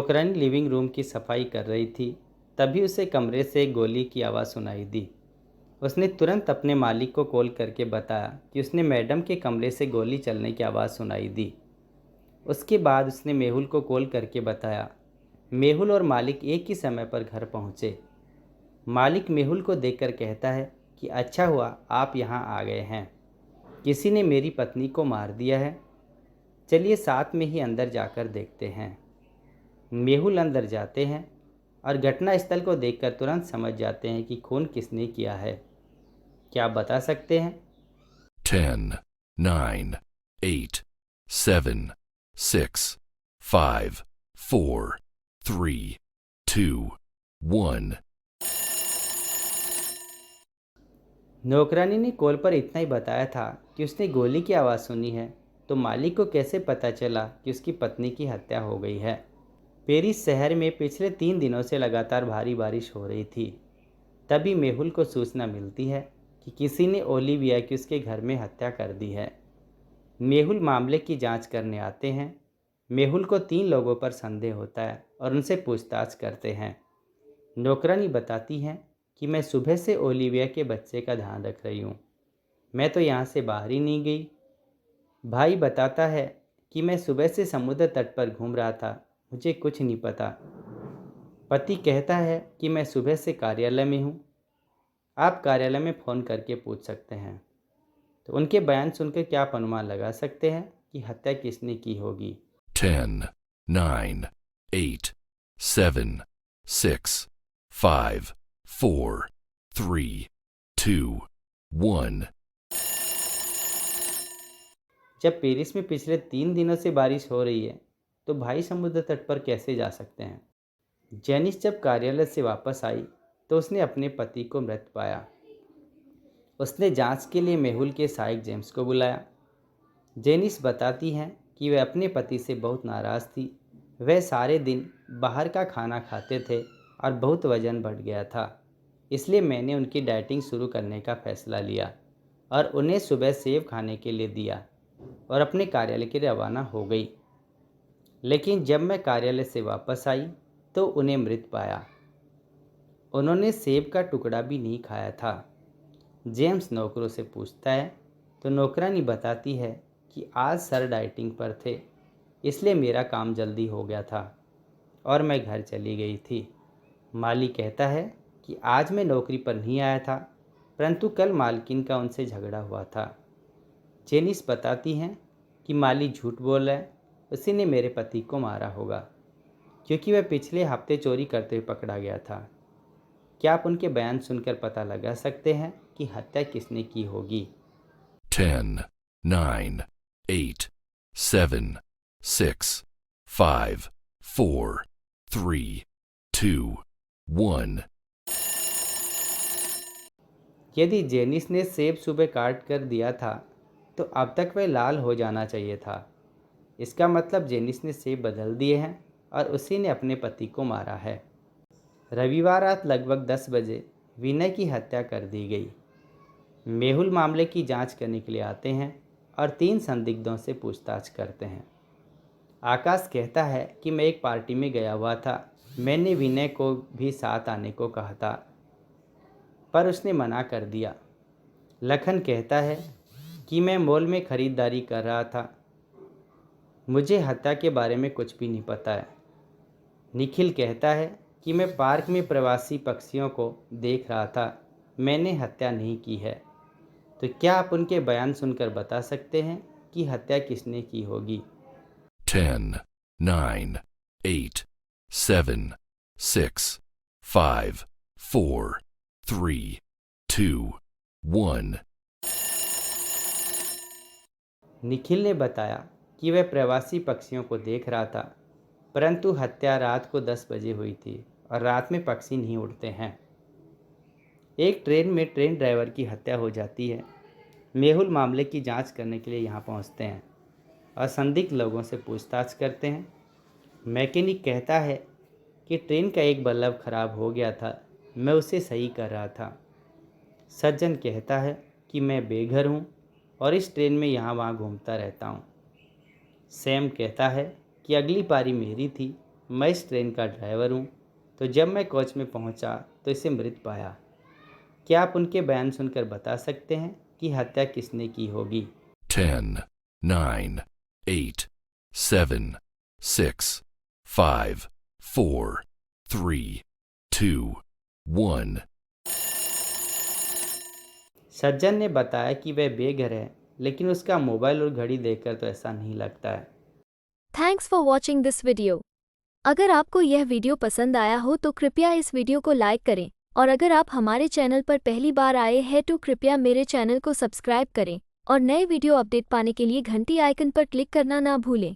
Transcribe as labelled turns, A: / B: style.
A: नौकरानी living room की सफाई कर रही थी। तभी उसे कमरे से एक गोली की आवाज़ सुनाई दी। उसने तुरंत अपने मालिक को कॉल करके बताया कि उसने मैडम के कमरे से गोली चलने की आवाज़ सुनाई दी। उसके बाद उसने मेहुल को कॉल करके बताया। मेहुल और मालिक एक ही समय पर घर पहुंचे। मालिक मेहुल को देखकर कहता है कि अच्छा हुआ आप यहाँ आ गए हैं। किसी ने मेरी पत्नी को मार दिया है। चलिए साथ में ही अंदर जाकर देखते हैं। मेहुल अंदर जाते हैं और घटनास्थल को देखकर तुरंत समझ जाते हैं कि खून किसने किया है। क्या आप बता सकते हैं?
B: 10, 9, 8, 7, 6, 5, 4, 3, 2, 1.
A: नौकरानी ने कॉल पर इतना ही बताया था कि उसने गोली की आवाज़ सुनी है, तो मालिक को कैसे पता चला कि उसकी पत्नी की हत्या हो गई है? पेरिस शहर में पिछले 3 दिनों से लगातार भारी बारिश हो रही थी। तभी मेहुल को सूचना मिलती है कि किसी ने ओलिविया की उसके घर में हत्या कर दी है। मेहुल मामले की जांच करने आते हैं। मेहुल को 3 लोगों पर संदेह होता है और उनसे पूछताछ करते हैं। नौकरानी बताती हैं कि मैं सुबह से ओलिविया के बच्चे का ध्यान रख रही हूँ। मैं तो यहाँ से बाहर ही नहीं गई। भाई बताता है कि मैं सुबह से समुद्र तट पर घूम रहा था, मुझे कुछ नहीं पता। पति कहता है कि मैं सुबह से कार्यालय में हूँ, आप कार्यालय में फ़ोन करके पूछ सकते हैं। तो उनके बयान सुनकर क्या आप अनुमान लगा सकते हैं कि हत्या किसने की होगी?
B: 10, 9, 8, 7, 6, 5, 4, 3, 2, 1.
A: जब पेरिस में पिछले 3 दिनों से बारिश हो रही है, तो भाई समुद्र तट पर कैसे जा सकते हैं? जेनिस जब कार्यालय से वापस आई तो उसने अपने पति को मृत पाया। उसने जांच के लिए मेहुल के सहायक जेम्स को बुलाया। जेनिस बताती हैं कि वह अपने पति से बहुत नाराज़ थी। वह सारे दिन बाहर का खाना खाते थे और बहुत वजन बढ़ गया था। इसलिए मैंने उनकी डाइटिंग शुरू करने का फ़ैसला लिया और उन्हें सुबह सेब खाने के लिए दिया और अपने कार्यालय के लिए रवाना हो गई। लेकिन जब मैं कार्यालय से वापस आई तो उन्हें मृत पाया। उन्होंने सेब का टुकड़ा भी नहीं खाया था। जेम्स नौकरों से पूछता है तो नौकरानी बताती है कि आज सर डाइटिंग पर थे, इसलिए मेरा काम जल्दी हो गया था और मैं घर चली गई थी। माली कहता है कि आज मैं नौकरी पर नहीं आया था, परंतु कल मालकिन का उनसे झगड़ा हुआ था। जेनिस बताती हैं कि माली झूठ बोल रहा है, उसी ने मेरे पति को मारा होगा, क्योंकि वह पिछले हफ्ते चोरी करते हुए पकड़ा गया था। क्या आप उनके बयान सुनकर पता लगा सकते हैं कि हत्या किसने की होगी?
B: 10, 9, 8, 7, 6, 5, 4, 3, 2, 1.
A: यदि जेनिस ने सेब सुबह काट कर दिया था तो अब तक वह लाल हो जाना चाहिए था। इसका मतलब जेनिस ने सेब बदल दिए हैं और उसी ने अपने पति को मारा है। रविवार रात लगभग 10 बजे विनय की हत्या कर दी गई। मेहुल मामले की जांच करने के लिए आते हैं और 3 संदिग्धों से पूछताछ करते हैं। आकाश कहता है कि मैं एक पार्टी में गया हुआ था, मैंने विनय को भी साथ आने को कहा था पर उसने मना कर दिया। लखन कहता है कि मैं मॉल में ख़रीदारी कर रहा था, मुझे हत्या के बारे में कुछ भी नहीं पता है। निखिल कहता है कि मैं पार्क में प्रवासी पक्षियों को देख रहा था, मैंने हत्या नहीं की है। तो क्या आप उनके बयान सुनकर बता सकते हैं कि हत्या किसने की होगी?
B: 10, 9, 8, 7, 6, 5, 4, 3, 2, 1.
A: निखिल ने बताया कि वह प्रवासी पक्षियों को देख रहा था, परंतु हत्या रात को 10 बजे हुई थी और रात में पक्षी नहीं उड़ते हैं। एक ट्रेन में ट्रेन ड्राइवर की हत्या हो जाती है। मेहुल मामले की जांच करने के लिए यहाँ पहुँचते हैं और संदिग्ध लोगों से पूछताछ करते हैं। मैकेनिक कहता है कि ट्रेन का एक बल्ब खराब हो गया था, मैं उसे सही कर रहा था। सज्जन कहता है कि मैं बेघर हूँ और इस ट्रेन में यहाँ वहाँ घूमता रहता हूँ। सैम कहता है कि अगली पारी मेरी थी, मैं इस ट्रेन का ड्राइवर हूँ। तो जब मैं कोच में पहुँचा तो इसे मृत पाया। क्या आप उनके बयान सुनकर बता सकते हैं कि हत्या किसने की होगी?
B: 10, 9, 8, 7, 6, 5, 4, 3, 2, 1.
A: सज्जन ने बताया कि वह बेघर है, लेकिन उसका मोबाइल और घड़ी देखकर तो ऐसा नहीं लगता है।
C: Thanks for watching this video. अगर आपको यह वीडियो पसंद आया हो तो कृपया इस वीडियो को लाइक करें, और अगर आप हमारे चैनल पर पहली बार आए हैं तो कृपया मेरे चैनल को सब्सक्राइब करें और नए वीडियो अपडेट पाने के लिए घंटी आइकन पर क्लिक करना ना भूलें।